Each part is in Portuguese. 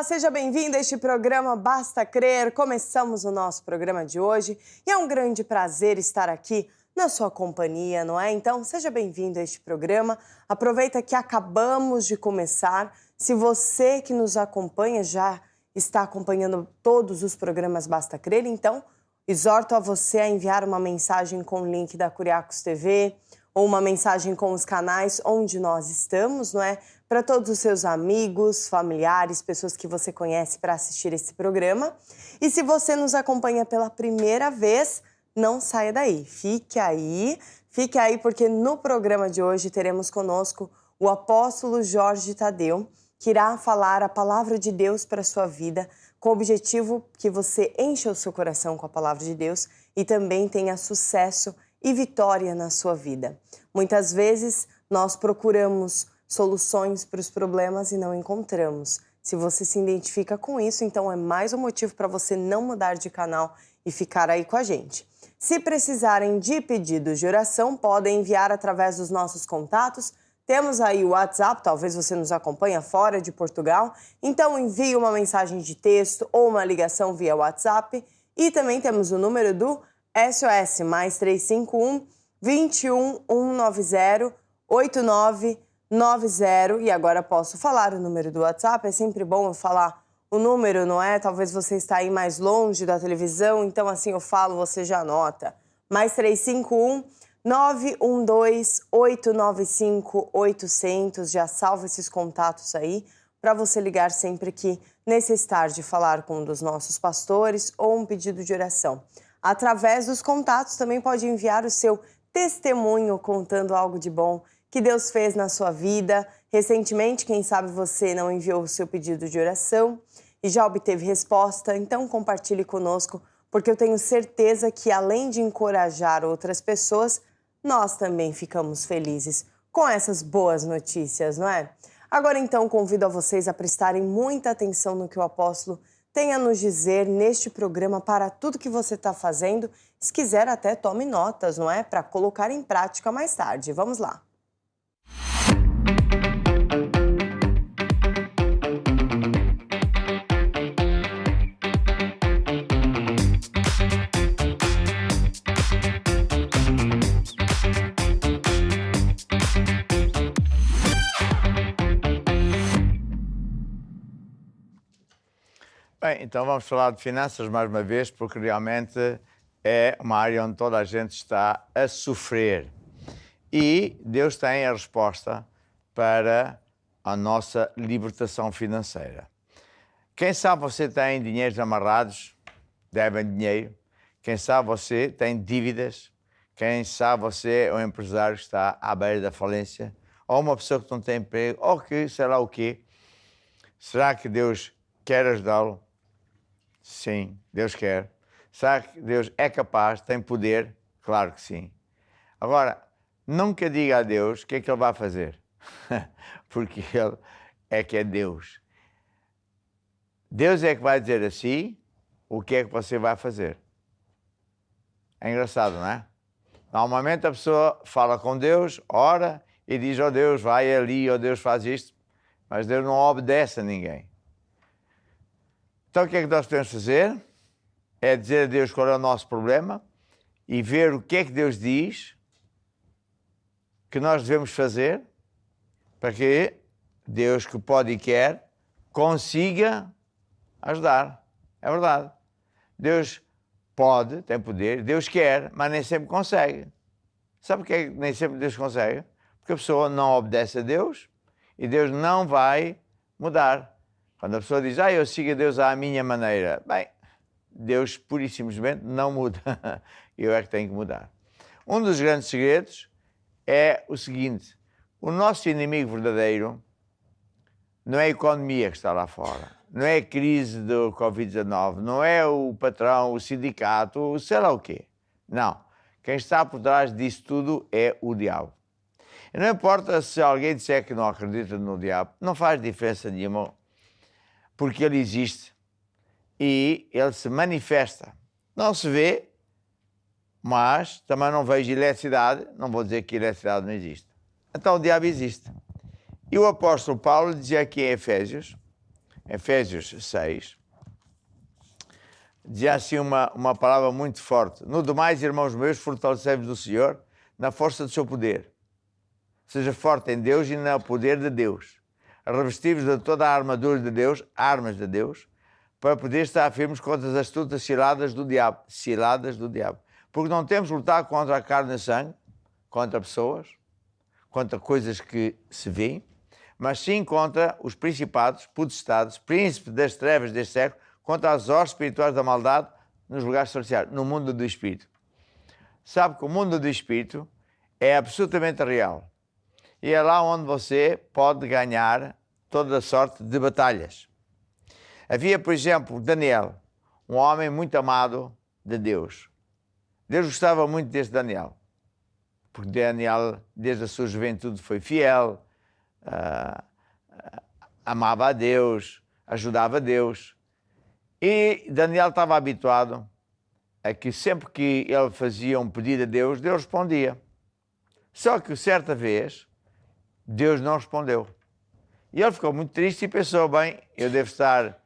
Olá, seja bem-vindo a este programa Basta Crer. Começamos o nosso programa de hoje e é um grande prazer estar aqui na sua companhia, não é? Então, seja bem-vindo a este programa. Aproveita que acabamos de começar. Se você que nos acompanha já está acompanhando todos os programas Basta Crer, então exorto a você a enviar uma mensagem com o link da Curiacos TV ou uma mensagem com os canais onde nós estamos, não é? Para todos os seus amigos, familiares, pessoas que você conhece para assistir esse programa. E se você nos acompanha pela primeira vez, não saia daí. Fique aí porque no programa de hoje teremos conosco o apóstolo Jorge Tadeu, que irá falar a palavra de Deus para a sua vida, com o objetivo que você encha o seu coração com a palavra de Deus e também tenha sucesso e vitória na sua vida. Muitas vezes nós procuramos soluções para os problemas e não encontramos. Se você se identifica com isso, então é mais um motivo para você não mudar de canal e ficar aí com a gente. Se precisarem de pedidos de oração, podem enviar através dos nossos contatos. Temos aí o WhatsApp, talvez você nos acompanhe fora de Portugal, então envie uma mensagem de texto ou uma ligação via WhatsApp. E também temos o número do SOS, mais 351 21 190 8990. E agora posso falar o número do WhatsApp, é sempre bom eu falar o número, não é? Talvez você está aí mais longe da televisão, então assim eu falo, você já anota. Mais 351 912 895 800, já salva esses contatos aí para você ligar sempre que necessitar de falar com um dos nossos pastores ou um pedido de oração. Através dos contatos também pode enviar o seu testemunho contando algo de bom que Deus fez na sua vida. Recentemente, quem sabe você não enviou o seu pedido de oração e já obteve resposta, então compartilhe conosco, porque eu tenho certeza que além de encorajar outras pessoas, nós também ficamos felizes com essas boas notícias, não é? Agora então convido a vocês a prestarem muita atenção no que o apóstolo tem a nos dizer neste programa para tudo que você está fazendo. Se quiser até tome notas, não é? Para colocar em prática mais tarde. Vamos lá. Bem, então vamos falar de finanças mais uma vez, porque realmente é uma área onde toda a gente está a sofrer. E Deus tem a resposta para a nossa libertação financeira. Quem sabe você tem dinheiros amarrados, devem dinheiro. Quem sabe você tem dívidas. Quem sabe você é um empresário que está à beira da falência, ou uma pessoa que não tem emprego, ou que sei lá o quê. Será que Deus quer ajudá-lo? Sim, Deus quer. Será que Deus é capaz, tem poder? Claro que sim. Agora, nunca diga a Deus o que é que Ele vai fazer, porque Ele é que é Deus. Deus é que vai dizer assim o que é que você vai fazer. É engraçado, não é? Normalmente a pessoa fala com Deus, ora e diz, ó Deus, vai ali, ó Deus, faz isto, mas Deus não obedece a ninguém. Então o que é que nós podemos fazer? É dizer a Deus qual é o nosso problema e ver o que é que Deus diz que nós devemos fazer para que Deus, que pode e quer, consiga ajudar. É verdade. Deus pode, tem poder, Deus quer, mas nem sempre consegue. Sabe porque nem sempre Deus consegue? Porque a pessoa não obedece a Deus e Deus não vai mudar. Quando a pessoa diz, eu sigo a Deus à minha maneira, bem, Deus pura e simplesmente não muda. Eu é que tenho que mudar. Um dos grandes segredos é o seguinte: o nosso inimigo verdadeiro não é a economia que está lá fora, não é a crise do Covid-19, não é o patrão, o sindicato, sei lá o quê. Não. Quem está por trás disso tudo é o diabo. E não importa se alguém disser que não acredita no diabo, não faz diferença nenhuma, porque ele existe e ele se manifesta. Não se vê, mas também não vejo eletricidade, não vou dizer que eletricidade não existe. Então o diabo existe. E o apóstolo Paulo dizia aqui em Efésios Efésios 6, dizia assim uma palavra muito forte. No demais, irmãos meus, fortalecei-vos do Senhor na força do seu poder. Seja forte em Deus e no poder de Deus. Revesti-vos de toda a armadura de Deus, armas de Deus, para poder estar firmes contra as astutas ciladas do diabo. Ciladas do diabo. Porque não temos de lutar contra a carne e sangue, contra pessoas, contra coisas que se veem, mas sim contra os principados, potestades, príncipes das trevas deste século, contra as hostes espirituais da maldade nos lugares celestiais, no mundo do Espírito. Sabe que o mundo do Espírito é absolutamente real. E é lá onde você pode ganhar toda a sorte de batalhas. Havia, por exemplo, Daniel, um homem muito amado de Deus. Deus gostava muito deste Daniel, porque Daniel, desde a sua juventude, foi fiel, amava a Deus, ajudava a Deus. E Daniel estava habituado a que sempre que ele fazia um pedido a Deus, Deus respondia. Só que certa vez, Deus não respondeu. E ele ficou muito triste e pensou, bem, eu devo estar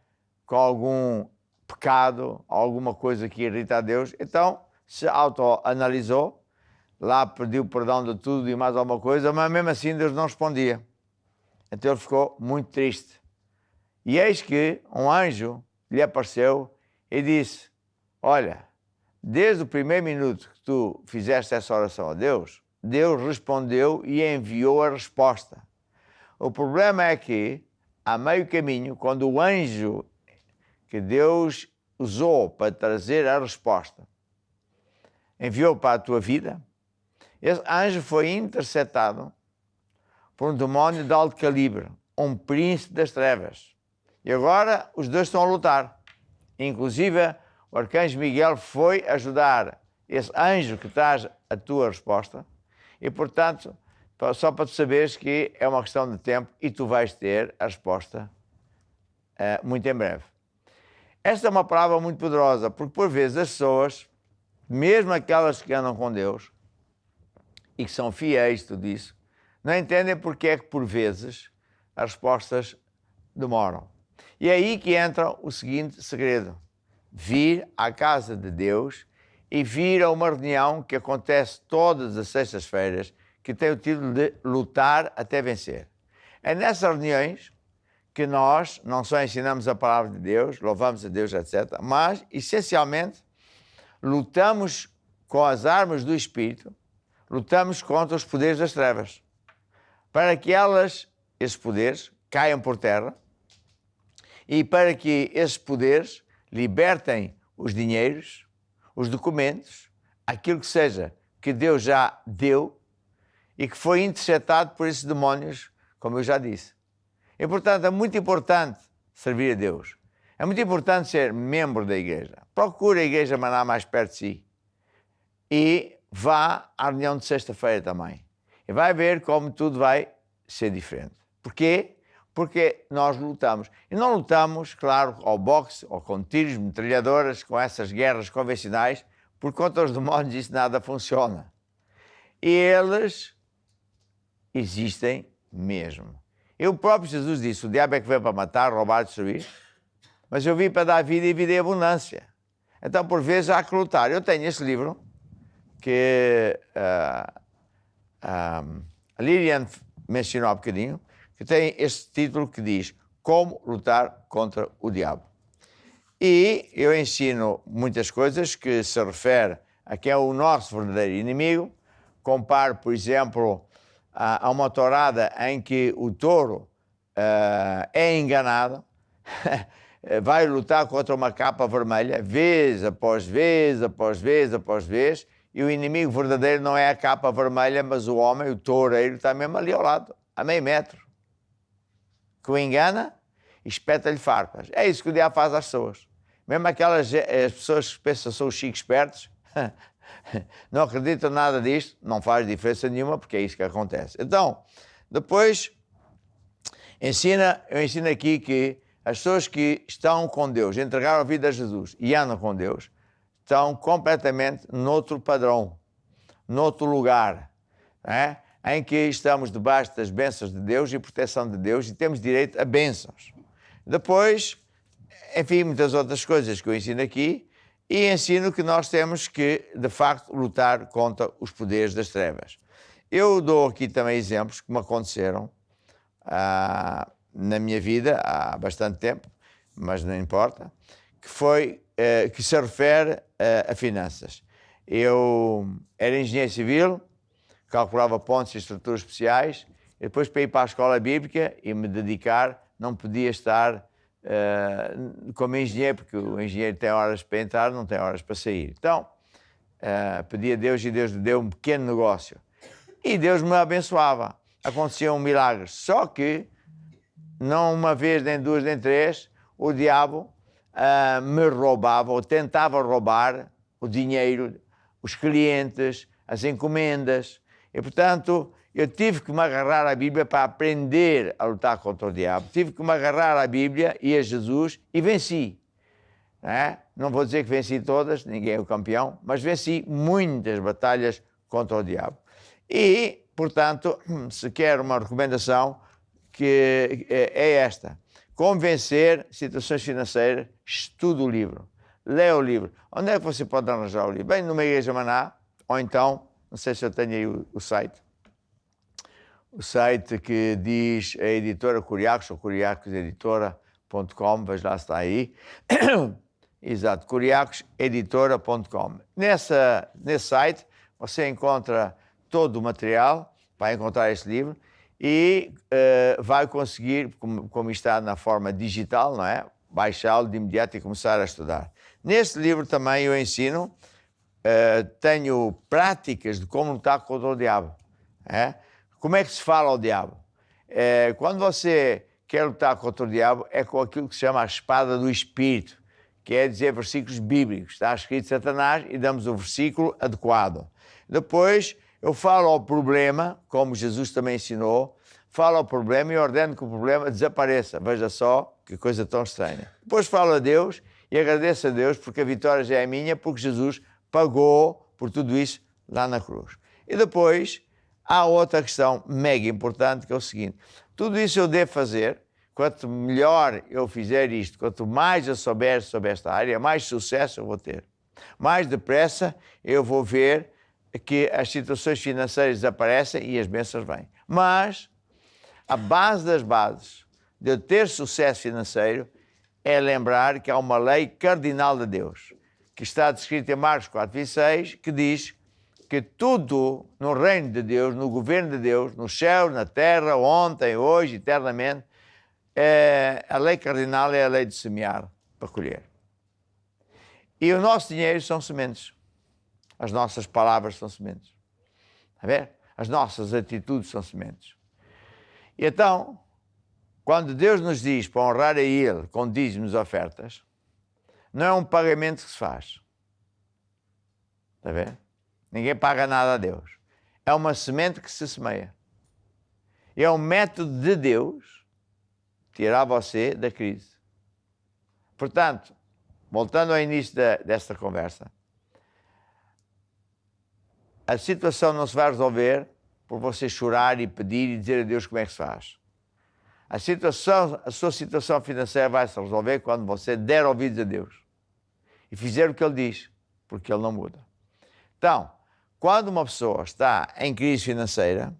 com algum pecado, alguma coisa que irrita a Deus. Então, se autoanalisou, lá pediu perdão de tudo e mais alguma coisa, mas mesmo assim Deus não respondia. Então ele ficou muito triste. E eis que um anjo lhe apareceu e disse, olha, desde o primeiro minuto que tu fizeste essa oração a Deus, Deus respondeu e enviou a resposta. O problema é que, a meio caminho, quando o anjo que Deus usou para trazer a resposta enviou para a tua vida, esse anjo foi interceptado por um demónio de alto calibre, um príncipe das trevas. E agora os dois estão a lutar. Inclusive, o arcanjo Miguel foi ajudar esse anjo que traz a tua resposta. E, portanto, só para tu saberes que é uma questão de tempo e tu vais ter a resposta muito em breve. Esta é uma palavra muito poderosa, porque por vezes as pessoas, mesmo aquelas que andam com Deus e que são fiéis, tudo isso, não entendem porque é que por vezes as respostas demoram. E é aí que entra o seguinte segredo: vir à casa de Deus e vir a uma reunião que acontece todas as sextas-feiras, que tem o título de Lutar até Vencer. É nessas reuniões que nós não só ensinamos a palavra de Deus, louvamos a Deus, etc., mas, essencialmente, lutamos com as armas do Espírito, lutamos contra os poderes das trevas, para que esses poderes, caiam por terra e para que esses poderes libertem os dinheiros, os documentos, aquilo que seja que Deus já deu e que foi interceptado por esses demónios, como eu já disse. E, portanto, é muito importante servir a Deus. É muito importante ser membro da igreja. Procure a igreja mandar mais perto de si. E vá à reunião de sexta-feira também. E vai ver como tudo vai ser diferente. Porquê? Porque nós lutamos. E não lutamos, claro, ao boxe, ou com tiros, metralhadoras, com essas guerras convencionais, porque contra os demónios isso nada funciona. E eles existem mesmo. E o próprio Jesus disse, o diabo é que veio para matar, roubar e destruir, mas eu vim para dar vida e vida em abundância. Então, por vezes, há que lutar. Eu tenho este livro, que a Lilian mencionou há bocadinho, que tem este título que diz Como Lutar contra o Diabo. E eu ensino muitas coisas que se refere a quem é o nosso verdadeiro inimigo. Comparo, por exemplo, a uma tourada em que o touro é enganado, vai lutar contra uma capa vermelha, vez após vez, após vez, após vez, e o inimigo verdadeiro não é a capa vermelha, mas o homem, o toureiro, está mesmo ali ao lado, a meio metro, que o engana e espeta-lhe farpas. É isso que o diabo faz às pessoas. Mesmo aquelas as pessoas que pensam que são os chicos espertos, não acreditam nada disto, não faz diferença nenhuma, porque é isso que acontece. Então, depois, eu ensino aqui que as pessoas que estão com Deus, entregaram a vida a Jesus e andam com Deus, estão completamente noutro padrão, noutro lugar, né? Em que estamos debaixo das bênçãos de Deus e proteção de Deus e temos direito a bênçãos. Depois, enfim, muitas outras coisas que eu ensino aqui, e ensino que nós temos que, de facto, lutar contra os poderes das trevas. Eu dou aqui também exemplos que me aconteceram na minha vida há bastante tempo, mas não importa, que se refere a finanças. Eu era engenheiro civil, calculava pontos e estruturas especiais, e depois para ir para a escola bíblica e me dedicar, não podia estar como engenheiro, porque o engenheiro tem horas para entrar, não tem horas para sair. Então, pedi a Deus e Deus me deu um pequeno negócio. E Deus me abençoava. Aconteciam milagres. Só que, não uma vez, nem duas, nem três, o diabo me roubava, ou tentava roubar o dinheiro, os clientes, as encomendas. E, portanto, eu tive que me agarrar à Bíblia para aprender a lutar contra o diabo. Tive que me agarrar à Bíblia e a Jesus e venci. Não vou dizer que venci todas, ninguém é o campeão, mas venci muitas batalhas contra o diabo. E, portanto, se quer uma recomendação, que é esta. Como vencer situações financeiras, estude o livro. Leia o livro. Onde é que você pode arranjar o livro? Bem, numa igreja Maná, ou então, não sei se eu tenho aí o site. O site que diz a editora Curiacos, ou curiacoseditora.com, veja lá se está aí. Exato, curiacoseditora.com. Nesse site você encontra todo o material, vai encontrar esse livro, e vai conseguir, como está na forma digital, não é? Baixá-lo de imediato e começar a estudar. Neste livro também eu ensino, tenho práticas de como lutar contra o diabo. Como é que se fala ao diabo? Quando você quer lutar contra o diabo, é com aquilo que se chama a espada do Espírito, que é dizer versículos bíblicos. Está escrito Satanás e damos o versículo adequado. Depois eu falo ao problema, como Jesus também ensinou, falo ao problema e ordeno que o problema desapareça. Veja só que coisa tão estranha. Depois falo a Deus e agradeço a Deus porque a vitória já é minha, porque Jesus pagou por tudo isso lá na cruz. E depois há outra questão mega importante, que é o seguinte: tudo isso eu devo fazer, quanto melhor eu fizer isto, quanto mais eu souber sobre esta área, mais sucesso eu vou ter. Mais depressa eu vou ver que as situações financeiras desaparecem e as bênçãos vêm. Mas a base das bases de eu ter sucesso financeiro é lembrar que há uma lei cardinal de Deus, que está descrita em Marcos 4:26, que diz que tudo no reino de Deus, no governo de Deus, no céu, na terra, ontem, hoje, eternamente, a lei cardinal é a lei de semear para colher. E o nosso dinheiro são sementes. As nossas palavras são sementes. Está a ver? As nossas atitudes são sementes. E então, quando Deus nos diz para honrar a Ele com dízimos e ofertas, não é um pagamento que se faz. Está a ver? Ninguém paga nada a Deus. É uma semente que se semeia. E é um método de Deus tirar você da crise. Portanto, voltando ao início desta conversa, a situação não se vai resolver por você chorar e pedir e dizer a Deus como é que se faz. A sua situação financeira vai se resolver quando você der ouvidos a Deus e fizer o que Ele diz, porque Ele não muda. Então, quando uma pessoa está em crise financeira,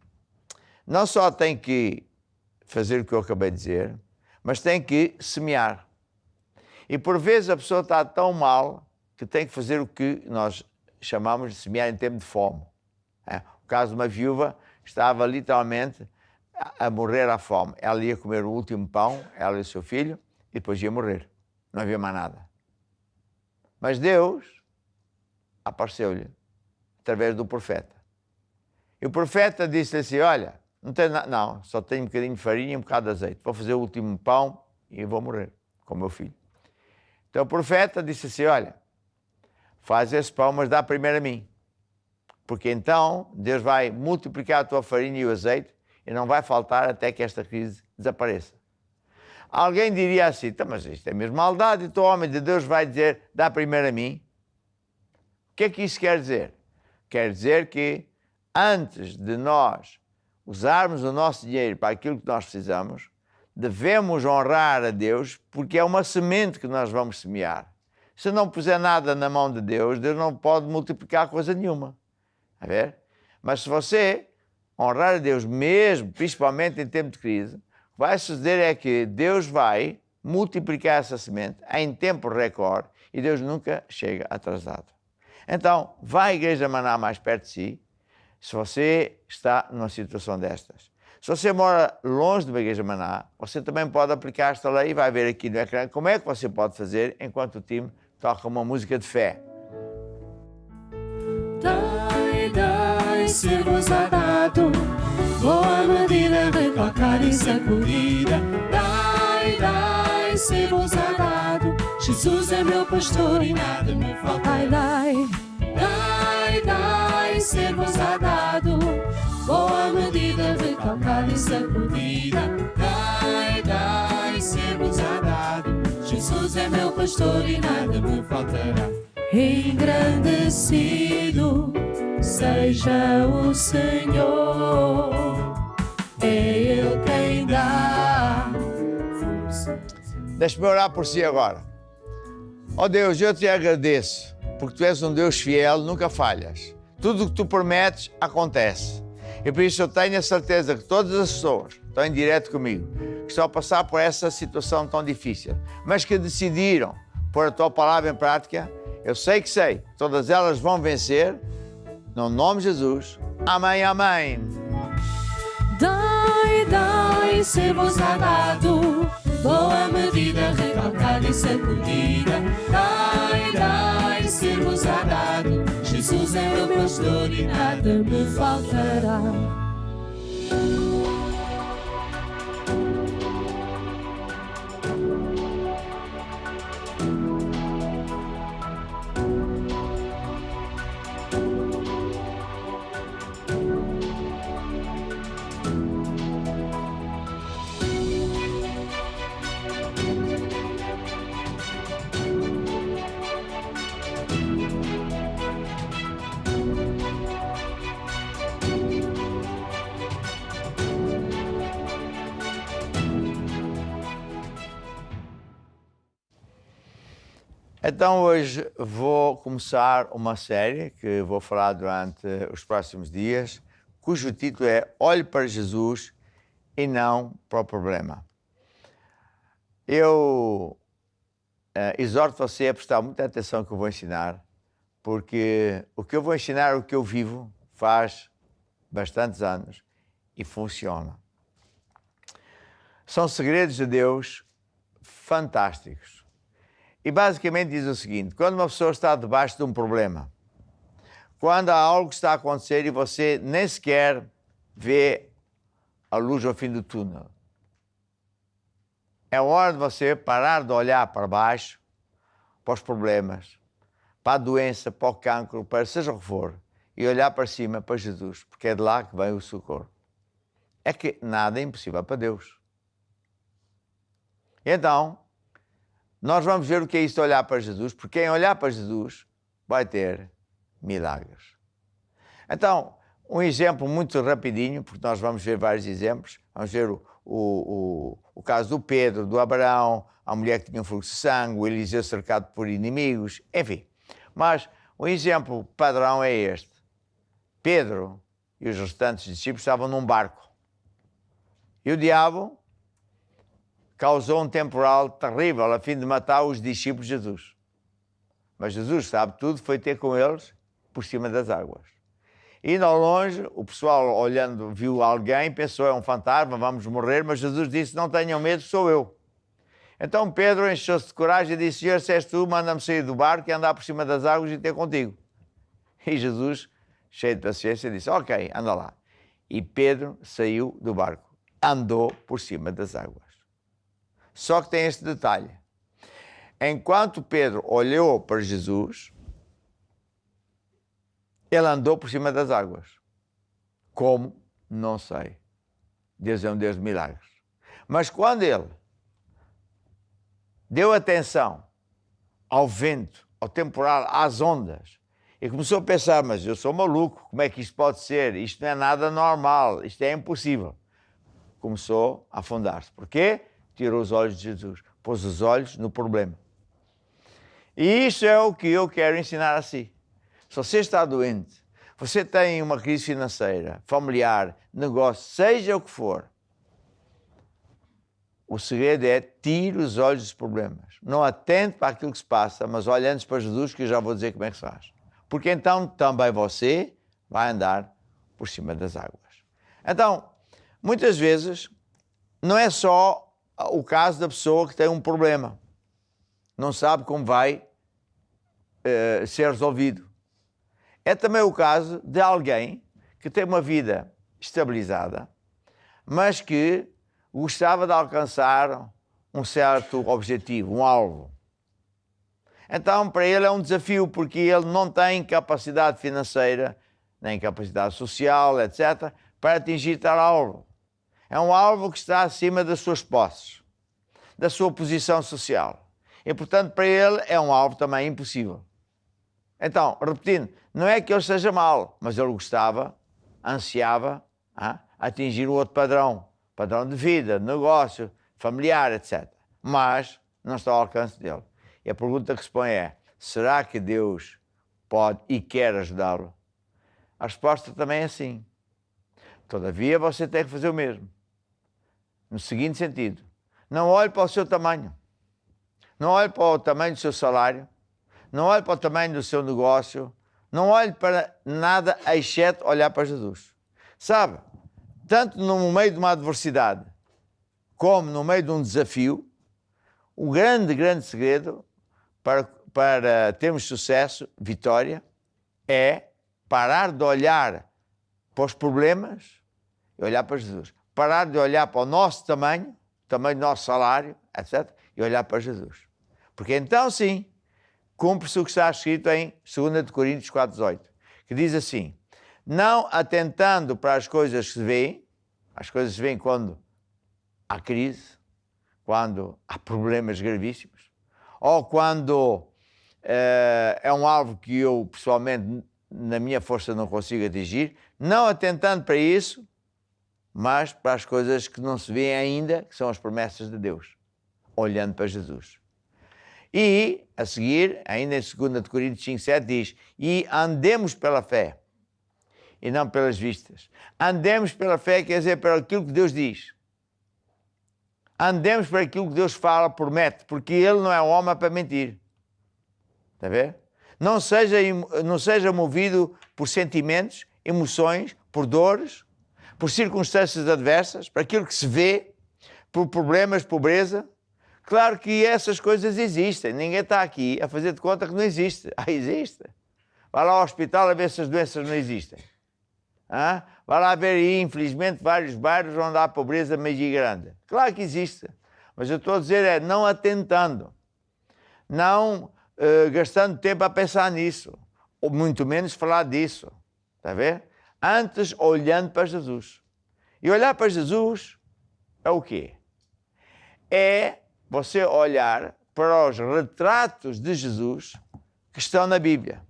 não só tem que fazer o que eu acabei de dizer, mas tem que semear. E por vezes a pessoa está tão mal que tem que fazer o que nós chamamos de semear em tempo de fome. O caso de uma viúva estava literalmente a morrer à fome. Ela ia comer o último pão, ela e o seu filho, e depois ia morrer. Não havia mais nada. Mas Deus apareceu-lhe através do profeta. E o profeta disse-lhe assim: olha, não, só tenho um bocadinho de farinha e um bocado de azeite. Vou fazer o último pão e vou morrer com o meu filho. Então o profeta disse assim: olha, faz esse pão, mas dá primeiro a mim. Porque então Deus vai multiplicar a tua farinha e o azeite e não vai faltar até que esta crise desapareça. Alguém diria assim: mas isto é mesmo maldade, então o homem de Deus vai dizer, dá primeiro a mim. O que é que isso quer dizer? Quer dizer que antes de nós usarmos o nosso dinheiro para aquilo que nós precisamos, devemos honrar a Deus porque é uma semente que nós vamos semear. Se não puser nada na mão de Deus, Deus não pode multiplicar coisa nenhuma. A ver? Mas se você honrar a Deus mesmo, principalmente em tempo de crise, o que vai suceder é que Deus vai multiplicar essa semente em tempo recorde e Deus nunca chega atrasado. Então, vá à Igreja Maná mais perto de si, se você está numa situação destas. Se você mora longe de uma Igreja Maná, você também pode aplicar esta lei e vai ver aqui no ecrã como é que você pode fazer enquanto o time toca uma música de fé. Dai, ser-vos-á dado, boa medida, recalcada e sacudida. Dai, ser-vos-á dado, Jesus é meu pastor e nada me falta. Dai, ser-vos-á dado, boa medida, recalcada e sacudida. Dai, ser-vos-á dado, Jesus é meu pastor e nada me faltará. Engrandecido seja o Senhor, é Ele quem dá força. Deixe-me orar por si agora. Ó Deus, eu te agradeço, porque tu és um Deus fiel, nunca falhas. Tudo o que tu prometes acontece. E por isso eu tenho a certeza que todas as pessoas que estão em direto comigo, que estão a passar por essa situação tão difícil, mas que decidiram pôr a tua palavra em prática, eu sei, todas elas vão vencer, no nome de Jesus. Amém, amém. Dai, ser-vos-á dado, boa medida, recalcada e sacudida. Dai, ser-vos-á dado, Jesus é meu pastor e nada me faltará. Então hoje vou começar uma série que vou falar durante os próximos dias, cujo título é Olhe para Jesus e não para o problema. Eu exorto você a prestar muita atenção no que eu vou ensinar, porque o que eu vou ensinar é o que eu vivo faz bastantes anos e funciona. São segredos de Deus fantásticos. E basicamente diz o seguinte: quando uma pessoa está debaixo de um problema, quando há algo que está a acontecer e você nem sequer vê a luz ao fim do túnel, é hora de você parar de olhar para baixo, para os problemas, para a doença, para o cancro, para seja o que for, e olhar para cima, para Jesus, porque é de lá que vem o socorro. É que nada é impossível para Deus. Então, nós vamos ver o que é isso de olhar para Jesus, porque quem olhar para Jesus vai ter milagres. Então, um exemplo muito rapidinho, porque nós vamos ver vários exemplos. Vamos ver o caso do Pedro, do Abraão, a mulher que tinha um fluxo de sangue, o Eliseu cercado por inimigos, enfim. Mas o exemplo padrão é este. Pedro e os restantes discípulos estavam num barco. E o diabo causou um temporal terrível a fim de matar os discípulos de Jesus. Mas Jesus sabe tudo, foi ter com eles por cima das águas. E ao longe, o pessoal olhando, viu alguém, pensou, é um fantasma, vamos morrer, mas Jesus disse, não tenham medo, sou eu. Então Pedro encheu-se de coragem e disse, Senhor, se és tu, manda-me sair do barco e andar por cima das águas e ter contigo. E Jesus, cheio de paciência, disse, ok, anda lá. E Pedro saiu do barco, andou por cima das águas. Só que tem este detalhe. Enquanto Pedro olhou para Jesus, ele andou por cima das águas. Como? Não sei. Deus é um Deus de milagres. Mas quando ele deu atenção ao vento, ao temporal, às ondas, e começou a pensar, mas eu sou maluco, como é que isto pode ser? Isto não é nada normal, isto é impossível. começou a afundar-se. Porquê? Tirou os olhos de Jesus, pôs os olhos no problema. E isso é o que eu quero ensinar a si. Se você está doente, você tem uma crise financeira, familiar, negócio, seja o que for, o segredo é tire os olhos dos problemas. Não atente para aquilo que se passa, mas olhe antes para Jesus, que eu já vou dizer como é que se faz. Porque então também você vai andar por cima das águas. Então, muitas vezes, não é só o caso da pessoa que tem um problema. Não sabe como vai ser resolvido. É também o caso de alguém que tem uma vida estabilizada, mas que gostava de alcançar um certo objetivo, um alvo. Então, para ele é um desafio, porque ele não tem capacidade financeira, nem capacidade social, etc., para atingir tal alvo. É um alvo que está acima das suas posses, da sua posição social. E, portanto, para ele é um alvo também impossível. Então, repetindo, não é que ele seja mau, mas ele gostava, ansiava atingir o outro padrão de vida, de negócio, familiar, etc. Mas não está ao alcance dele. E a pergunta que se põe é, será que Deus pode e quer ajudá-lo? A resposta também é sim. Todavia, você tem que fazer o mesmo. No seguinte sentido, não olhe para o seu tamanho, não olhe para o tamanho do seu salário, não olhe para o tamanho do seu negócio, não olhe para nada exceto olhar para Jesus. Sabe, tanto no meio de uma adversidade como no meio de um desafio, o grande segredo para termos sucesso, vitória, é parar de olhar para os problemas e olhar para Jesus. Parar de olhar para o nosso tamanho do nosso salário, etc., e olhar para Jesus. Porque então sim, cumpre-se o que está escrito em 2 Coríntios 4,18, que diz assim, não atentando para as coisas que se veem, as coisas se veem quando há crise, quando há problemas gravíssimos, ou quando é um alvo que eu, pessoalmente, na minha força não consigo atingir, não atentando para isso, mas para as coisas que não se veem ainda, que são as promessas de Deus, olhando para Jesus. E, a seguir, ainda em 2 Coríntios 5,7 diz, e andemos pela fé, e não pelas vistas. Andemos pela fé, quer dizer, pelo aquilo que Deus diz. Andemos por aquilo que Deus fala, promete, porque Ele não é homem para mentir. Está a ver? Não seja movido por sentimentos, emoções, por dores, por circunstâncias adversas, por aquilo que se vê, por problemas, pobreza. Claro que essas coisas existem. Ninguém está aqui a fazer de conta que não existe. Existe. Vai lá ao hospital a ver se as doenças não existem. Vai lá ver aí, infelizmente, vários bairros onde há pobreza meio grande. Claro que existe. Mas eu estou a dizer não atentando. Não gastando tempo a pensar nisso. Ou muito menos falar disso. Está a ver? Antes olhando para Jesus. E olhar para Jesus é o quê? É você olhar para os retratos de Jesus que estão na Bíblia.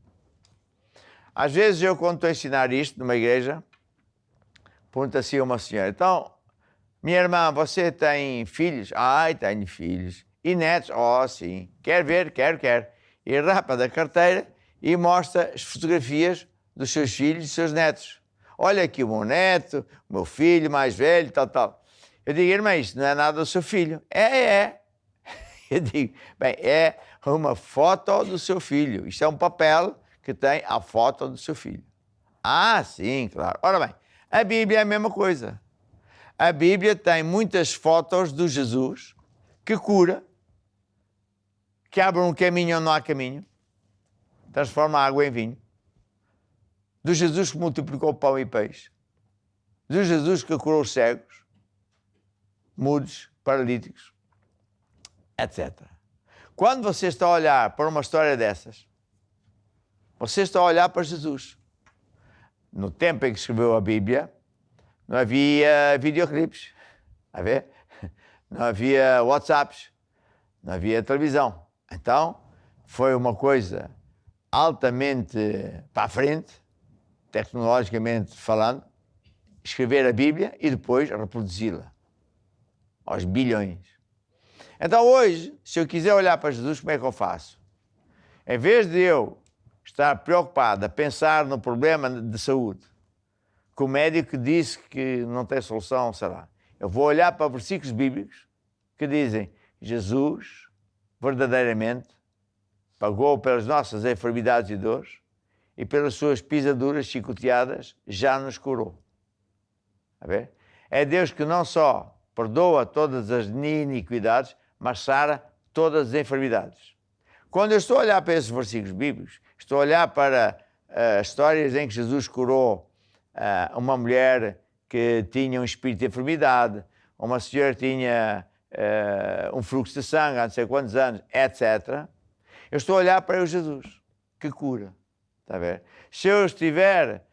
Às vezes eu, quando estou a ensinar isto numa igreja, pergunto assim a uma senhora, então, minha irmã, você tem filhos? Ai, tenho filhos. E netos? Oh, sim. Quer ver? Quero. E rapa da carteira e mostra as fotografias dos seus filhos e dos seus netos. Olha aqui o meu neto, o meu filho mais velho, tal. Eu digo, irmã, isto não é nada do seu filho. É. Eu digo, bem, é uma foto do seu filho. Isto é um papel que tem a foto do seu filho. Ah, sim, claro. Ora bem, a Bíblia é a mesma coisa. A Bíblia tem muitas fotos do Jesus que cura, que abre um caminho onde não há caminho, transforma a água em vinho, do Jesus que multiplicou pão e peixe, do Jesus que curou os cegos, mudos, paralíticos, etc. Quando você está a olhar para uma história dessas, você está a olhar para Jesus. No tempo em que escreveu a Bíblia, não havia videoclipes, a ver? Não havia WhatsApps, não havia televisão. Então, foi uma coisa altamente para a frente, tecnologicamente falando, escrever a Bíblia e depois reproduzi-la. aos bilhões. Então hoje, se eu quiser olhar para Jesus, como é que eu faço? Em vez de eu estar preocupado a pensar no problema de saúde, que o médico disse que não tem solução, sei lá, eu vou olhar para versículos bíblicos que dizem: Jesus verdadeiramente pagou pelas nossas enfermidades e dores e pelas suas pisaduras chicoteadas já nos curou. A ver? É Deus que não só perdoa todas as iniquidades, mas sara todas as enfermidades. Quando eu estou a olhar para esses versículos bíblicos, estou a olhar para histórias em que Jesus curou uma mulher que tinha um espírito de enfermidade, uma senhora que tinha um fluxo de sangue há não sei quantos anos, etc. Eu estou a olhar para o Jesus que cura. Está a ver? Se eu estiver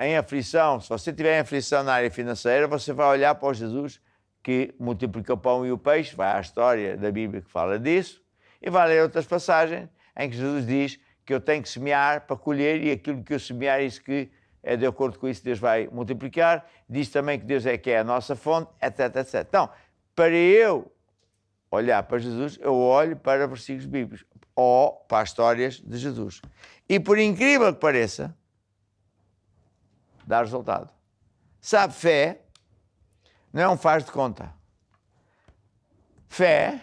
em aflição, se você estiver em aflição na área financeira, você vai olhar para o Jesus que multiplica o pão e o peixe, vai à história da Bíblia que fala disso, e vai ler outras passagens em que Jesus diz que eu tenho que semear para colher, e aquilo que eu semear, isso que é de acordo com isso, Deus vai multiplicar. Diz também que Deus é que é a nossa fonte, etc, etc. Então, para eu olhar para Jesus, eu olho para versículos bíblicos ou para as histórias de Jesus. E por incrível que pareça, dá resultado. Sabe, fé não é um faz de conta. Fé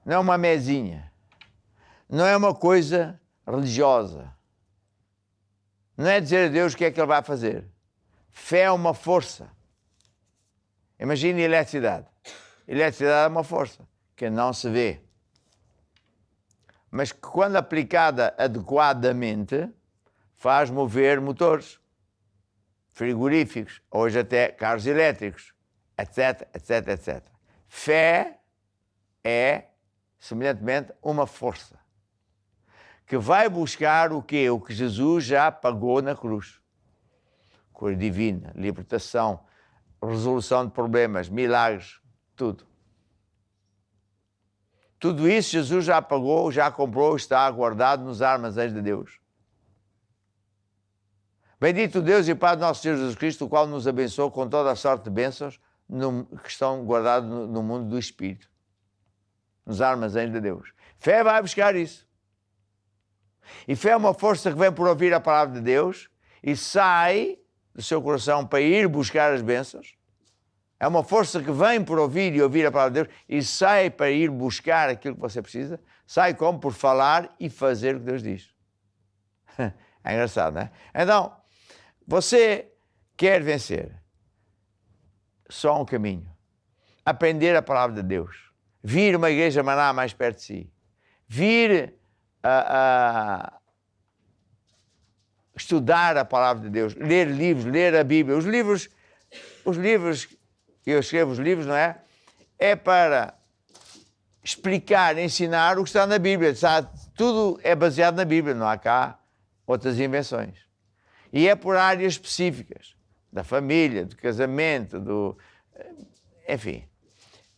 não é uma mesinha. Não é uma coisa religiosa. Não é dizer a Deus o que é que Ele vai fazer. Fé é uma força. Imagine eletricidade. Eletricidade é uma força que não se vê, mas que, quando aplicada adequadamente, faz mover motores, frigoríficos, hoje até carros elétricos, etc, etc, etc. Fé é, semelhantemente, uma força que vai buscar o quê? O que Jesus já pagou na cruz. Cura divina, libertação, resolução de problemas, milagres, tudo. Tudo isso Jesus já pagou, já comprou, está guardado nos armazéns de Deus. Bendito Deus e Pai do nosso Senhor Jesus Cristo, o qual nos abençoou com toda a sorte de bênçãos que estão guardados no mundo do Espírito, nos armazéns de Deus. Fé vai buscar isso. E fé é uma força que vem por ouvir a palavra de Deus e sai do seu coração para ir buscar as bênçãos. É uma força que vem por ouvir e ouvir a palavra de Deus e sai para ir buscar aquilo que você precisa. Sai como? Por falar e fazer o que Deus diz. É engraçado, não é? Então, você quer vencer. Só um caminho. Aprender a palavra de Deus. Vir uma igreja Maná mais perto de si. Vir estudar a palavra de Deus. Ler livros, ler a Bíblia. Os livros, eu escrevo os livros, não é? É para explicar, ensinar o que está na Bíblia. Sabe? Tudo é baseado na Bíblia, não há cá outras invenções. E é por áreas específicas, da família, do casamento, enfim.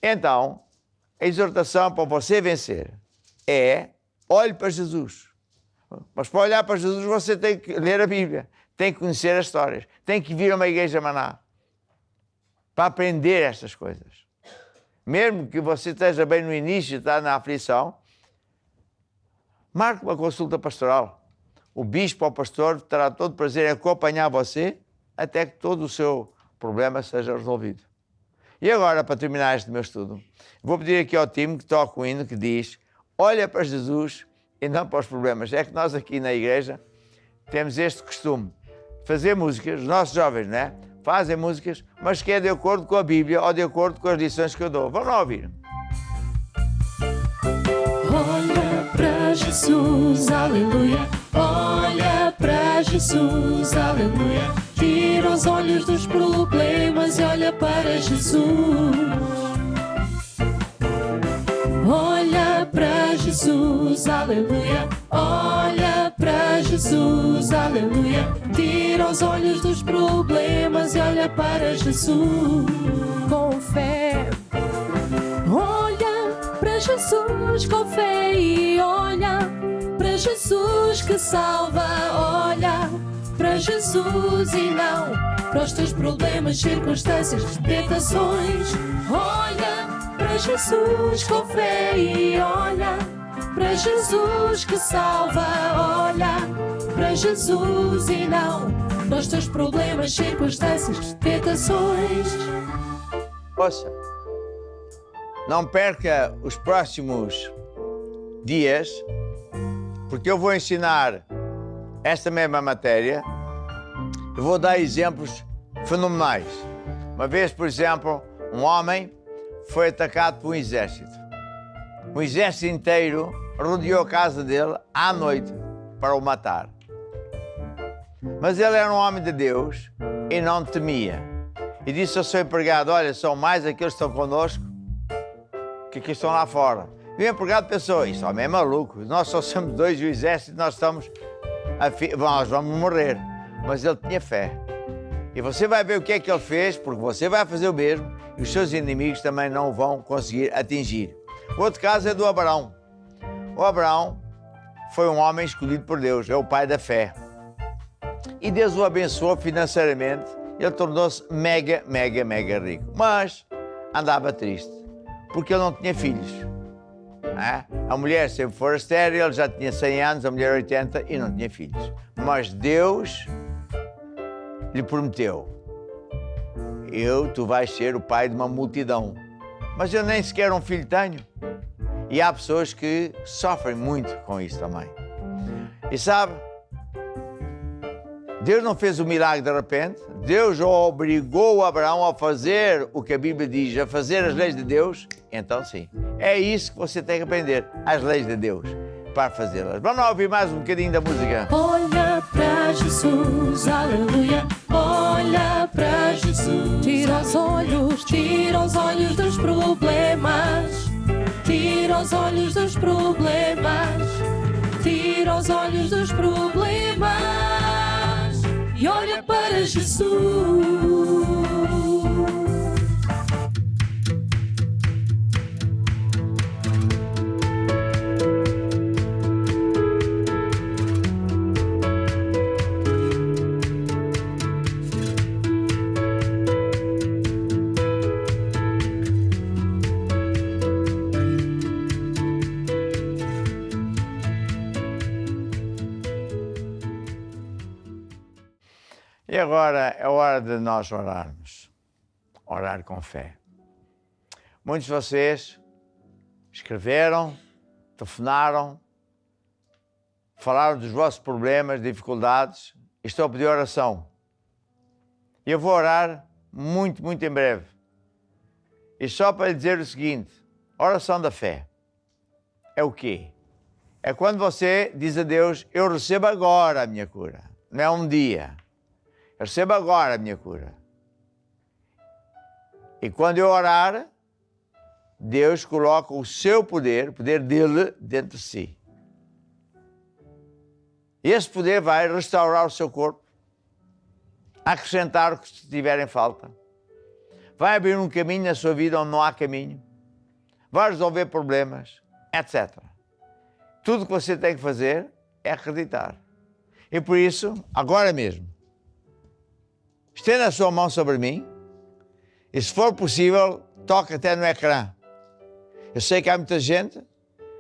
Então, a exortação para você vencer é: olhe para Jesus. Mas para olhar para Jesus você tem que ler a Bíblia, tem que conhecer as histórias, tem que vir a uma igreja Maná para aprender estas coisas. Mesmo que você esteja bem no início, está na aflição, marque uma consulta pastoral. O bispo ou o pastor terá todo o prazer em acompanhar você até que todo o seu problema seja resolvido. E agora, para terminar este meu estudo, vou pedir aqui ao time que toque o hino que diz: olha para Jesus e não para os problemas. É que nós aqui na igreja temos este costume de fazer músicas, os nossos jovens, não é? Fazem músicas, mas que é de acordo com a Bíblia ou de acordo com as lições que eu dou. Vamos lá ouvir. Olha para Jesus, aleluia. Olha para Jesus, aleluia. Tira os olhos dos problemas e olha para Jesus. Olha para Jesus, aleluia. Olha para Jesus, aleluia. Tira os olhos dos problemas e olha para Jesus. Com fé. Olha para Jesus com fé e olha para Jesus que salva. Olha para Jesus e não para os teus problemas, circunstâncias, tentações. Olha para Jesus com fé e olha para Jesus que salva. Olha para Jesus e não para os teus problemas, circunstâncias, tentações. Ouça, não perca os próximos dias, porque eu vou ensinar esta mesma matéria. Eu vou dar exemplos fenomenais. Uma vez, por exemplo, um homem foi atacado por um exército. O exército inteiro rodeou a casa dele à noite para o matar. Mas ele era um homem de Deus e não temia. E disse ao seu empregado: olha, são mais aqueles que estão connosco que aqui estão lá fora. E o empregado pensou: isso homem é maluco, nós só somos dois e o exército, nós estamos nós vamos morrer. Mas ele tinha fé. E você vai ver o que é que ele fez, porque você vai fazer o mesmo e os seus inimigos também não vão conseguir atingir. O outro caso é do Abraão. O Abraão foi um homem escolhido por Deus, é o pai da fé. E Deus o abençoou financeiramente, ele tornou-se mega rico. Mas andava triste, porque ele não tinha filhos. A mulher sempre fora estéril, ele já tinha 100 anos, a mulher 80 e não tinha filhos. Mas Deus lhe prometeu: tu vais ser o pai de uma multidão. Mas eu nem sequer um filho tenho. E há pessoas que sofrem muito com isso também. E sabe, Deus não fez o milagre de repente. Deus obrigou Abraão a fazer o que a Bíblia diz, a fazer as leis de Deus. Então sim, é isso que você tem que aprender, as leis de Deus, para fazê-las. Vamos lá ouvir mais um bocadinho da música. Olha para Jesus, aleluia. Olha para Jesus. Tira os olhos dos problemas. Tira os olhos dos problemas. Tira os olhos dos problemas. E olha para Jesus. E agora é hora de nós orarmos. Orar com fé. Muitos de vocês escreveram, telefonaram, falaram dos vossos problemas, dificuldades, e estão a pedir oração. E eu vou orar muito em breve. E só para lhe dizer o seguinte: oração da fé é o quê? É quando você diz a Deus: eu recebo agora a minha cura. Não é um dia. Eu recebo agora a minha cura. E quando eu orar, Deus coloca o seu poder, o poder dele, dentro de si. E esse poder vai restaurar o seu corpo, acrescentar o que tiver em falta, vai abrir um caminho na sua vida onde não há caminho, vai resolver problemas, etc. Tudo o que você tem que fazer é acreditar. E por isso, agora mesmo, estenda a sua mão sobre mim e, se for possível, toque até no ecrã. Eu sei que há muita gente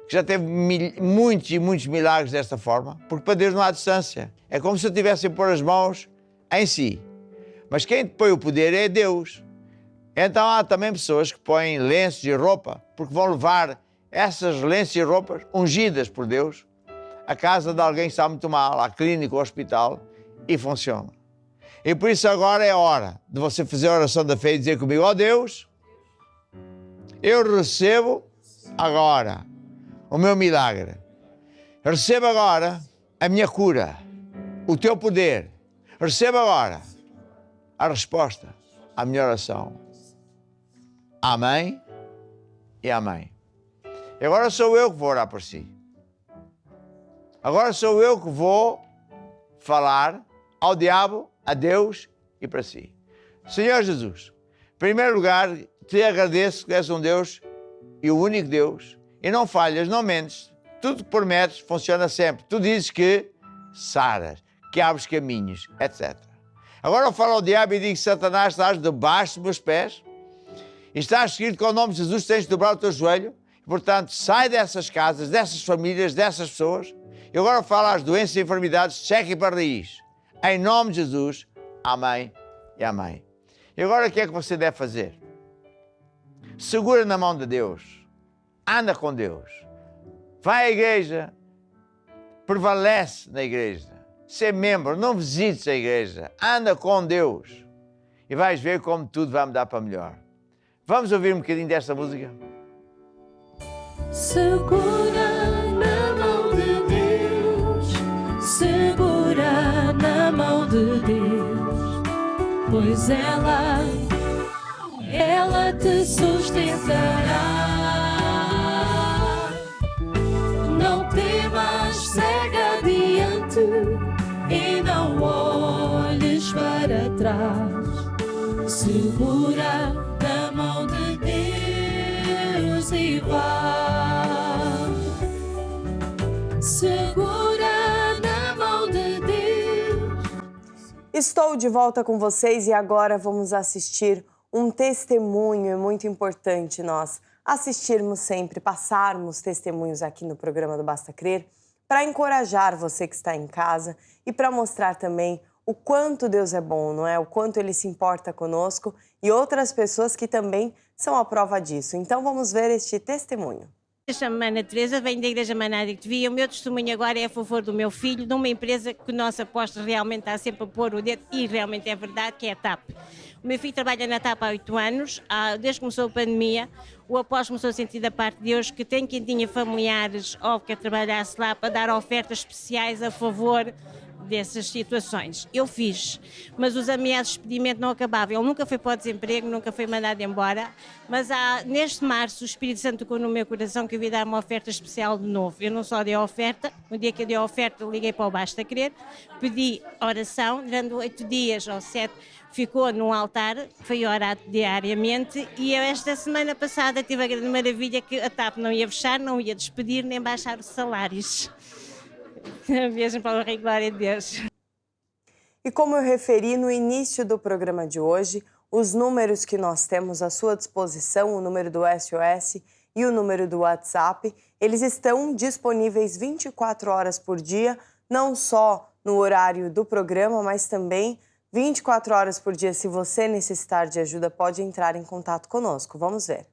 que já teve muitos e muitos milagres desta forma, porque para Deus não há distância. É como se eu tivesse a pôr as mãos em si. Mas quem põe o poder é Deus. Então há também pessoas que põem lenços e roupa, porque vão levar essas lenços e roupas ungidas por Deus à casa de alguém que está muito mal, à clínica ou ao hospital, e funciona. E por isso agora é hora de você fazer a oração da fé e dizer comigo: ó Deus, eu recebo agora o meu milagre. Eu recebo agora a minha cura, o teu poder. Eu recebo agora a resposta à minha oração. Amém e amém. E agora sou eu que vou orar por si. Agora sou eu que vou falar ao diabo, a Deus e para si. Senhor Jesus, em primeiro lugar, te agradeço que és um Deus e o único Deus, e não falhas, não mentes. Tudo que prometes funciona sempre. Tu dizes que saras, que abres caminhos, etc. Agora eu falo ao diabo e digo, Satanás, estás debaixo dos meus pés. E está escrito que ao nome de Jesus tens de dobrar o teu joelho. Portanto, sai dessas casas, dessas famílias, dessas pessoas. E agora falo às doenças e enfermidades, chequem para raiz. Em nome de Jesus, amém e amém. E agora o que é que você deve fazer? Segura na mão de Deus. Anda com Deus. Vai à igreja. Prevalece na igreja. Ser membro, não visites a igreja. Anda com Deus. E vais ver como tudo vai mudar para melhor. Vamos ouvir um bocadinho desta música? Segura na mão de Deus, segura na mão de Deus, pois ela te sustentará. Não temas, segue adiante e não olhes para trás. Segura na mão de Deus e vai. Segura na mão de Deus. Estou de volta com vocês e agora vamos assistir um testemunho. É muito importante nós assistirmos sempre, passarmos testemunhos aqui no programa do Basta Crer, para encorajar você que está em casa e para mostrar também o quanto Deus é bom, não é? O quanto Ele se importa conosco e outras pessoas que também são a prova disso. Então vamos ver este testemunho. Chamo-me Ana Teresa, venho da Igreja Manádico de Via. O meu testemunho agora é a favor do meu filho, numa empresa que o nosso apóstolo realmente está sempre a pôr o dedo, e realmente é verdade, que é a TAP. O meu filho trabalha na TAP há 8 anos, desde que começou a pandemia. O apóstolo começou a sentir da parte de Deus que tem quem tinha familiares ou que trabalhasse lá para dar ofertas especiais a favor dessas situações. Eu fiz, mas os ameaços de despedimento não acabavam. Ele nunca foi para o desemprego, nunca foi mandado embora, mas neste março o Espírito Santo tocou no meu coração que eu ia dar uma oferta especial de novo. Eu não só dei a oferta, no dia que eu dei a oferta liguei para o Basta Crer, pedi oração, durante 8 dias ou 7 ficou num altar, foi orado diariamente, e eu esta semana passada tive a grande maravilha que a TAP não ia fechar, não ia despedir nem baixar os salários. Mesmo para o Rei, glória a Deus. E como eu referi no início do programa de hoje, os números que nós temos à sua disposição, o número do SOS e o número do WhatsApp, eles estão disponíveis 24 horas por dia, não só no horário do programa, mas também 24 horas por dia. Se você necessitar de ajuda, pode entrar em contato conosco. Vamos ver.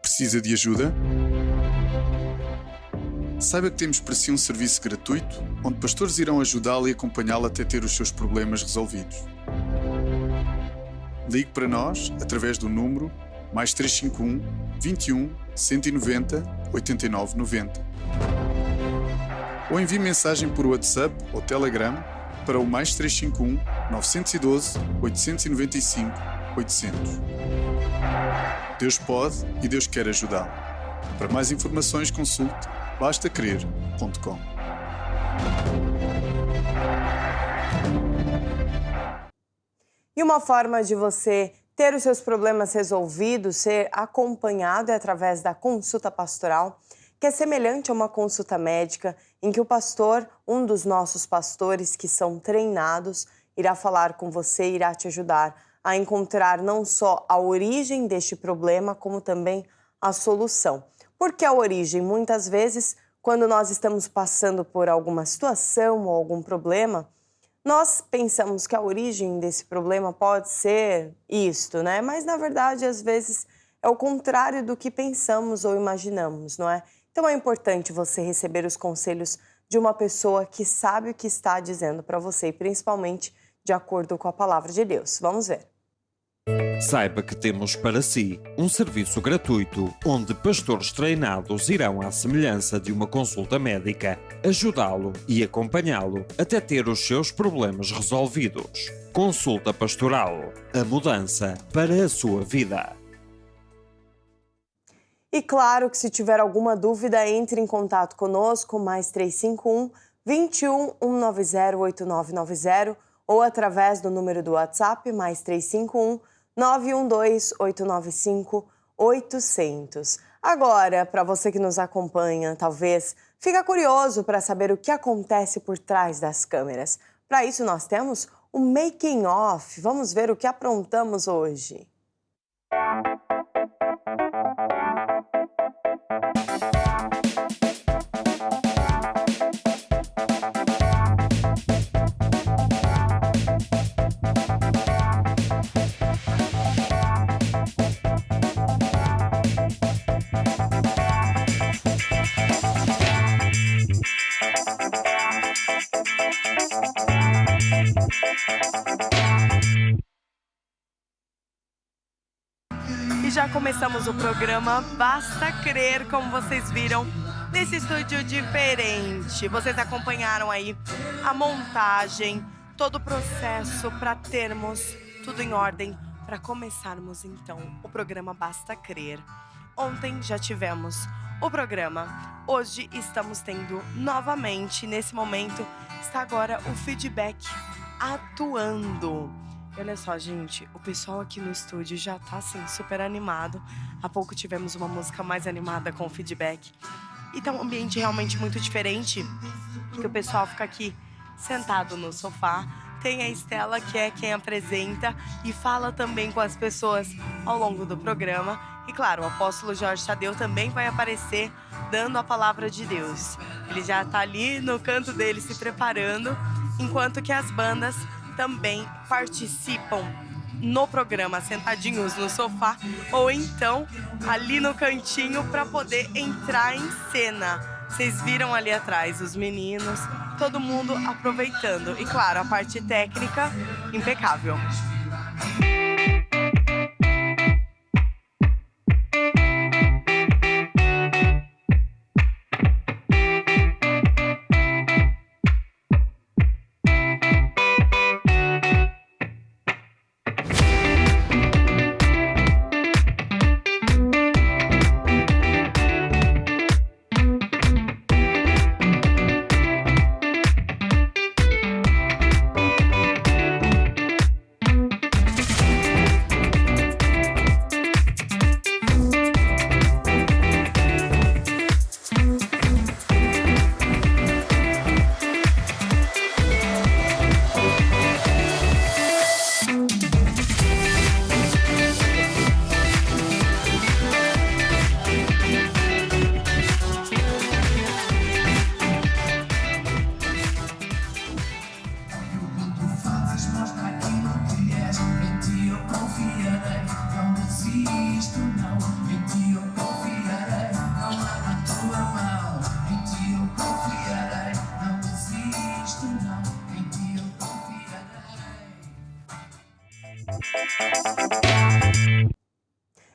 Precisa de ajuda? Saiba que temos para si um serviço gratuito, onde pastores irão ajudá-lo e acompanhá-lo até ter os seus problemas resolvidos. Ligue para nós através do número +351 21 190 89 90. Ou envie mensagem por WhatsApp ou Telegram para o +351 912 895 800. Deus pode e Deus quer ajudá-lo. Para mais informações, consulte bastacrer.com. E uma forma de você ter os seus problemas resolvidos, ser acompanhado é através da consulta pastoral, que é semelhante a uma consulta médica, em que o pastor, um dos nossos pastores que são treinados, irá falar com você, irá te ajudar a encontrar não só a origem deste problema, como também a solução. Porque a origem, muitas vezes, quando nós estamos passando por alguma situação ou algum problema, nós pensamos que a origem desse problema pode ser isto, né? Mas, na verdade, às vezes, é o contrário do que pensamos ou imaginamos, não é? Então, é importante você receber os conselhos de uma pessoa que sabe o que está dizendo para você, e principalmente de acordo com a palavra de Deus. Vamos ver. Saiba que temos para si um serviço gratuito onde pastores treinados irão, à semelhança de uma consulta médica, ajudá-lo e acompanhá-lo até ter os seus problemas resolvidos. Consulta Pastoral, a mudança para a sua vida. E claro que se tiver alguma dúvida, entre em contato conosco, +351 21 190 8990, ou através do número do WhatsApp, +351 912 895 800. Agora, para você que nos acompanha, talvez fica curioso para saber o que acontece por trás das câmeras. Para isso, nós temos o Making Off. Vamos ver o que aprontamos hoje. E já começamos o programa Basta Crer, como vocês viram, nesse estúdio diferente. Vocês acompanharam aí a montagem, todo o processo para termos tudo em ordem, para começarmos então o programa Basta Crer. Ontem já tivemos o programa, hoje estamos tendo novamente, nesse momento, está agora o feedback atuando. Olha só, gente, o pessoal aqui no estúdio já tá, assim, super animado. Há pouco tivemos uma música mais animada com o feedback. E tá um ambiente realmente muito diferente, que o pessoal fica aqui sentado no sofá. Tem a Estela, que é quem apresenta e fala também com as pessoas ao longo do programa. E claro, o apóstolo Jorge Tadeu também vai aparecer dando a palavra de Deus. Ele já tá ali no canto dele se preparando, enquanto que as bandas também participam no programa, sentadinhos no sofá ou então ali no cantinho para poder entrar em cena. Vocês viram ali atrás os meninos, todo mundo aproveitando. E claro, a parte técnica impecável.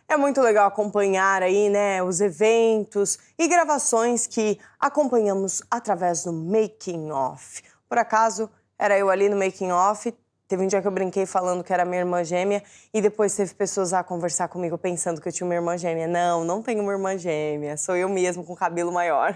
É muito legal acompanhar aí, né, os eventos e gravações que acompanhamos através do Making Off. Por acaso, era eu ali no Making Off, teve um dia que eu brinquei falando que era minha irmã gêmea e depois teve pessoas a conversar comigo pensando que eu tinha uma irmã gêmea. Não, não tenho uma irmã gêmea, sou eu mesmo com cabelo maior.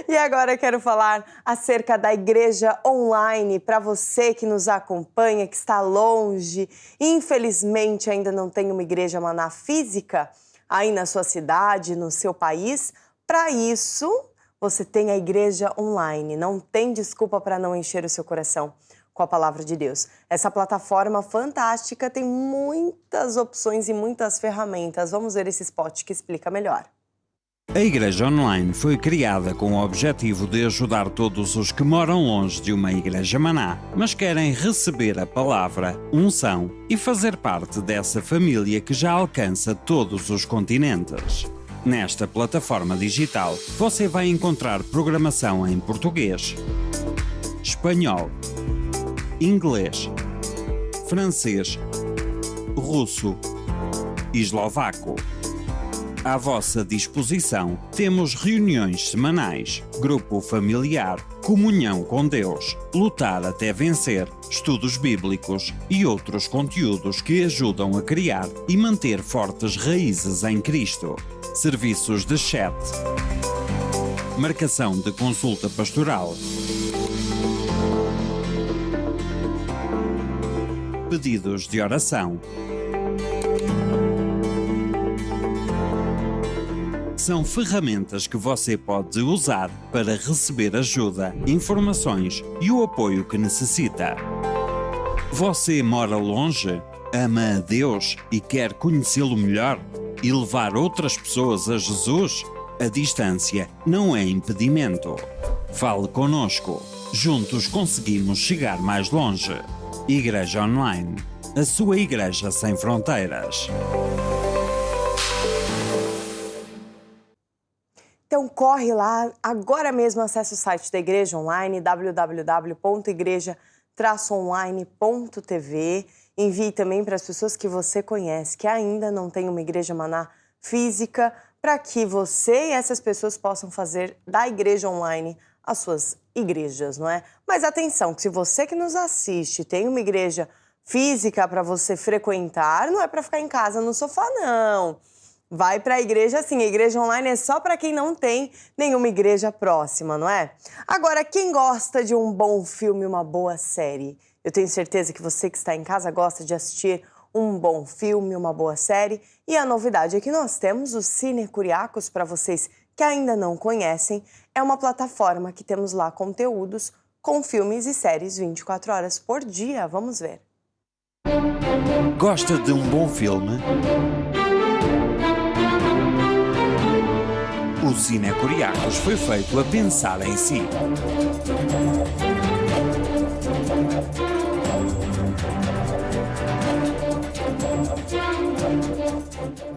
E agora eu quero falar acerca da igreja online para você que nos acompanha, que está longe, infelizmente ainda não tem uma igreja Maná física aí na sua cidade, no seu país. Para isso, você tem a igreja online, não tem desculpa para não encher o seu coração com a palavra de Deus. Essa plataforma fantástica tem muitas opções e muitas ferramentas. Vamos ver esse spot que explica melhor. A Igreja Online foi criada com o objetivo de ajudar todos os que moram longe de uma Igreja Maná, mas querem receber a palavra, unção e fazer parte dessa família que já alcança todos os continentes. Nesta plataforma digital, você vai encontrar programação em português, espanhol, inglês, francês, russo e eslovaco. À vossa disposição, temos reuniões semanais, grupo familiar, comunhão com Deus, lutar até vencer, estudos bíblicos e outros conteúdos que ajudam a criar e manter fortes raízes em Cristo. Serviços de chat, marcação de consulta pastoral, pedidos de oração. São ferramentas que você pode usar para receber ajuda, informações e o apoio que necessita. Você mora longe? Ama a Deus e quer conhecê-lo melhor? E levar outras pessoas a Jesus? A distância não é impedimento. Fale conosco. Juntos conseguimos chegar mais longe. Igreja Online. A sua igreja sem fronteiras. Então corre lá, agora mesmo acesse o site da Igreja Online, www.igreja-online.tv. Envie também para as pessoas que você conhece, que ainda não tem uma Igreja Maná física, para que você e essas pessoas possam fazer da Igreja Online as suas igrejas, não é? Mas atenção, que se você que nos assiste tem uma igreja física para você frequentar, não é para ficar em casa no sofá, não. Vai para a igreja, assim, a Igreja Online é só para quem não tem nenhuma igreja próxima, não é? Agora, quem gosta de um bom filme, uma boa série? Eu tenho certeza que você que está em casa gosta de assistir um bom filme, uma boa série. E a novidade é que nós temos o Cine Curiacos, para vocês que ainda não conhecem. É uma plataforma que temos lá conteúdos com filmes e séries 24 horas por dia. Vamos ver. Gosta de um bom filme? O Cine Curiacos foi feito a pensar em si.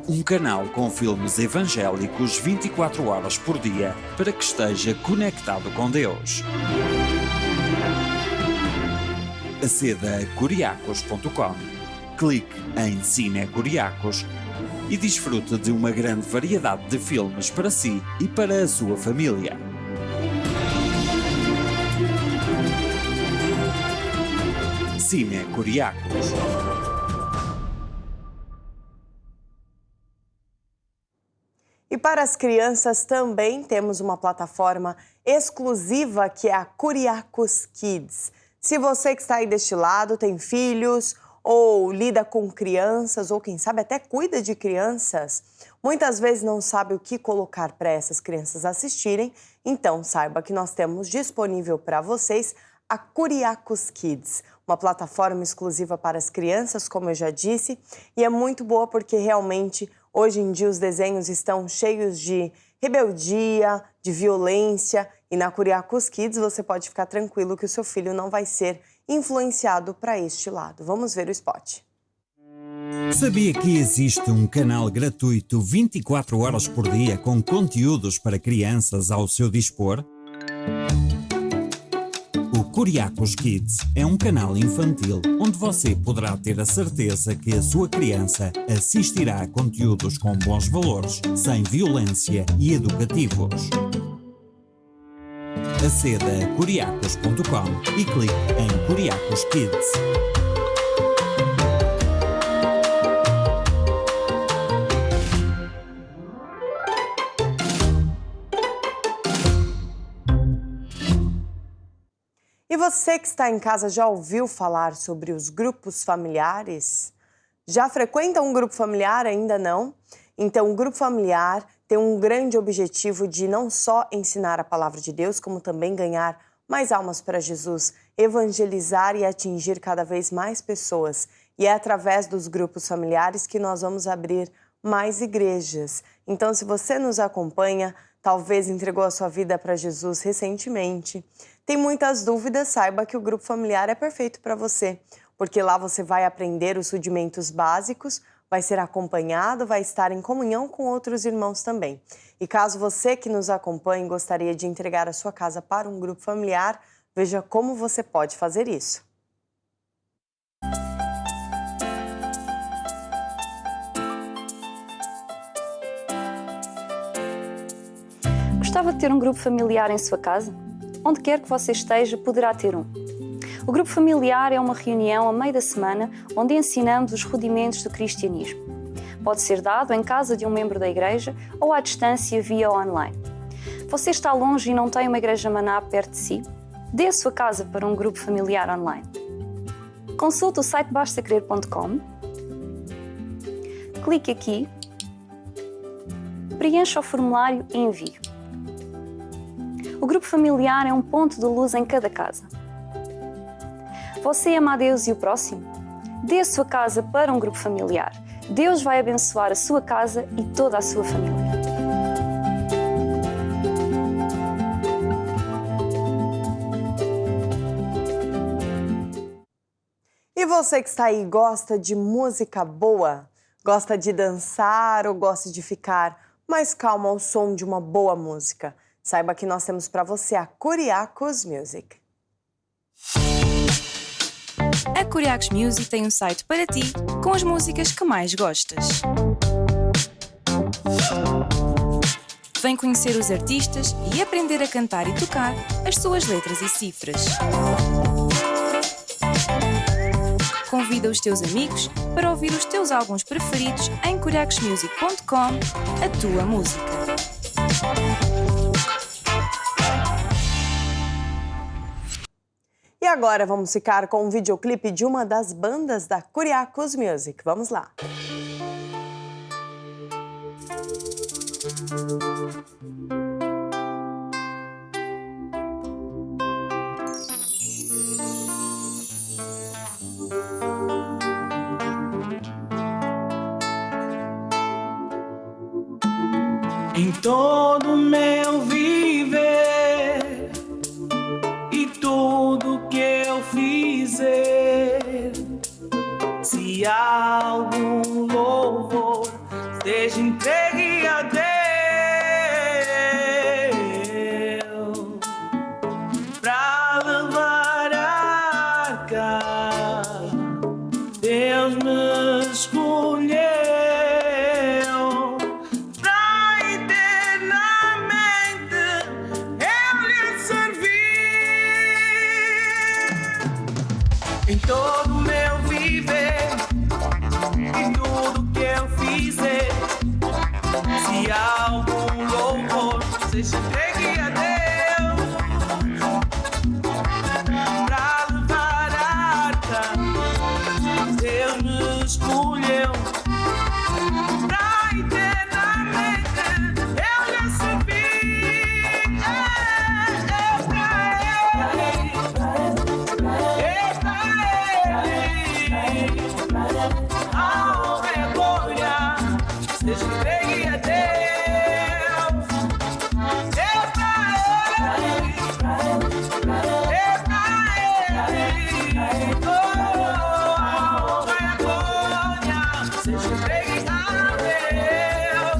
Um canal com filmes evangélicos 24 horas por dia para que esteja conectado com Deus. Aceda a curiacos.com, clique em Cine Curiacos e desfrute de uma grande variedade de filmes para si e para a sua família. Cine Curiacos. E para as crianças também temos uma plataforma exclusiva que é a Curiacos Kids. Se você que está aí deste lado tem filhos ou lida com crianças ou quem sabe até cuida de crianças, muitas vezes não sabe o que colocar para essas crianças assistirem, então saiba que nós temos disponível para vocês a Curiacos Kids, uma plataforma exclusiva para as crianças, como eu já disse, e é muito boa porque realmente hoje em dia os desenhos estão cheios de rebeldia, de violência, e na Curiacos Kids você pode ficar tranquilo que o seu filho não vai ser influenciado para este lado. Vamos ver o spot. Sabia que existe um canal gratuito 24 horas por dia com conteúdos para crianças ao seu dispor? O Curiacos Kids é um canal infantil onde você poderá ter a certeza que a sua criança assistirá a conteúdos com bons valores, sem violência e educativos. Aceda a curiacos.com e clique em Curiacos Kids. E você que está em casa já ouviu falar sobre os grupos familiares? Já frequenta um grupo familiar? Ainda não? Então, o grupo familiar tem um grande objetivo de não só ensinar a palavra de Deus, como também ganhar mais almas para Jesus, evangelizar e atingir cada vez mais pessoas. E é através dos grupos familiares que nós vamos abrir mais igrejas. Então, se você nos acompanha, talvez entregou a sua vida para Jesus recentemente, tem muitas dúvidas, saiba que o grupo familiar é perfeito para você, porque lá você vai aprender os rudimentos básicos, vai ser acompanhado, vai estar em comunhão com outros irmãos também. E caso você que nos acompanhe gostaria de entregar a sua casa para um grupo familiar, veja como você pode fazer isso. Gostava de ter um grupo familiar em sua casa? Onde quer que você esteja, poderá ter um. O grupo familiar é uma reunião a meio da semana onde ensinamos os rudimentos do cristianismo. Pode ser dado em casa de um membro da igreja ou à distância via online. Você está longe e não tem uma igreja Maná perto de si? Dê a sua casa para um grupo familiar online. Consulte o site bastacrer.com, clique aqui, preencha o formulário e envie. O grupo familiar é um ponto de luz em cada casa. Você ama a Deus e o próximo? Dê a sua casa para um grupo familiar. Deus vai abençoar a sua casa e toda a sua família. E você que está aí, gosta de música boa? Gosta de dançar ou gosta de ficar mais calmo ao som de uma boa música? Saiba que nós temos para você a Kuriakos Music. A Kuriakos Music tem um site para ti com as músicas que mais gostas. Vem conhecer os artistas e aprender a cantar e tocar as suas letras e cifras. Convida os teus amigos para ouvir os teus álbuns preferidos em kuriakosmusic.com, a tua música. E agora vamos ficar com um videoclipe de uma das bandas da Kuriakos Music. Vamos lá! Em todo meu viver e tudo que eu fizer, se há algum louvor, seja entregue a Deus, pra levar a arca. Deus me escolheu. Em todo meu viver e tudo que eu fizer, se há algum louvor, seja entregue a Deus, pra levar a arca. Deus me escolheu pra eternamente eu lhe servir. Seja entregue a Deus, é pra Ele, oh, a honra e a glória, seja entregue a Deus.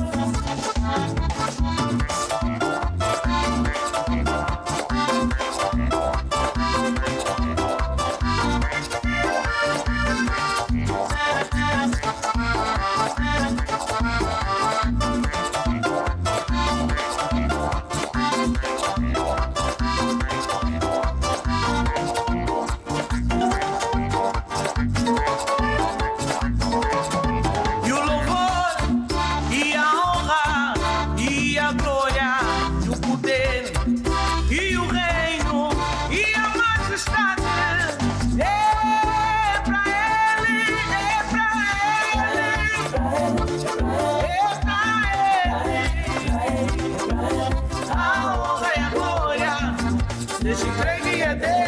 Deixa entregue a Deus, é pra Ele, é pra Ele, a honra e a glória, deixa entregue a Deus.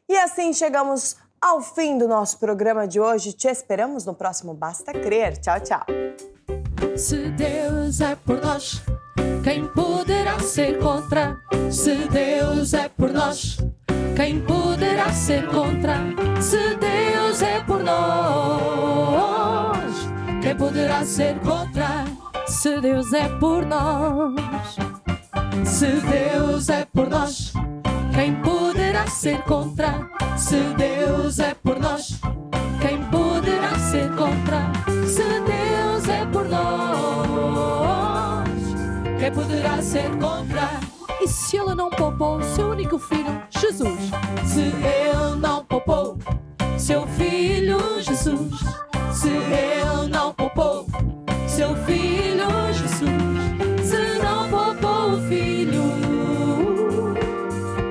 E assim chegamos ao fim do nosso programa de hoje. Te esperamos no próximo Basta Crer. Tchau, tchau. Se Deus é por nós, quem poderá ser contra? Se Deus é por nós, quem poderá ser contra? Se Deus é por nós, quem poderá ser contra? Se Deus é por nós, se Deus é por nós, quem poderá ser contra? Se Deus é por nós, quem poderá ser contra? Se Deus é por nós, quem poderá ser contra? E se Ele não poupou seu único filho, Jesus? Se Ele não poupou seu filho, Jesus? Se Ele não poupou seu filho, Jesus? Se não poupou o filho,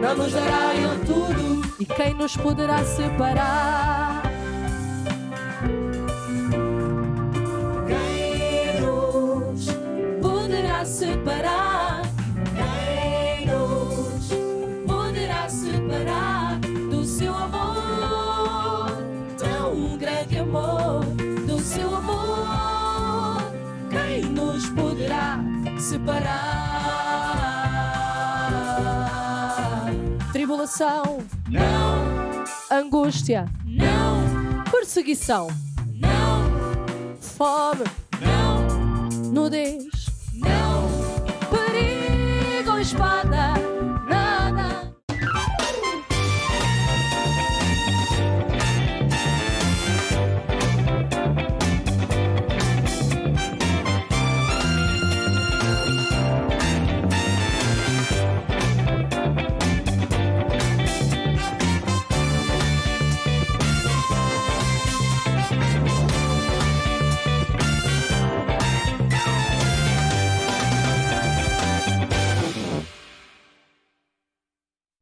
não nos dará Ele tudo. E quem nos poderá separar? Quem nos poderá separar? Quem nos poderá separar do seu amor? Tão grande amor, do seu amor. Quem nos poderá separar? Tribulação, não. Angústia, não. Perseguição, não. Fome, não. Nudez, não. Perigo ou espada,